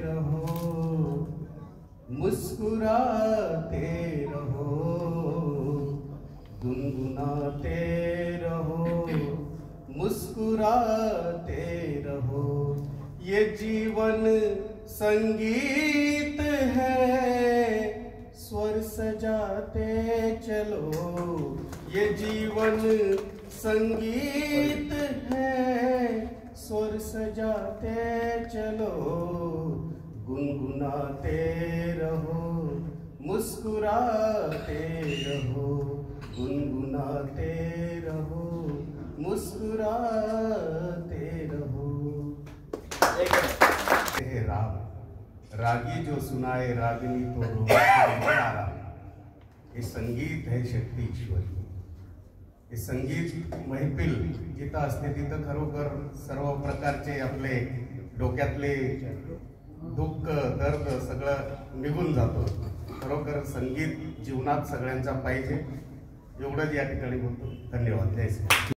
रहो, मुस्कुराते रहो, गुनगुनाते रहो, मुस्कुराते रहो। ये जीवन संगीत है, स्वर सजाते चलो। ये जीवन संगीत है, स्वर सजाते चलो। गुनगुनाते रहो, मुस्कुराते रहो, गुनगुनाते रहो, मुस्कुराते रहो। राग रागी जो सुनाए रागिनी तो आराम। हे संगीत है शक्ती ईश्वरी। हे संगीत महफिल जिथं असते तिथं खरोखर सर्व प्रकारचे आपले डोक्यातले दुःख दर्द सगळं निघून जातो। खरोखर संगीत जीवनात सगळ्यांचा पाहिजे एवढंच या ठिकाणी बोलतो। धन्यवाद। जय श्री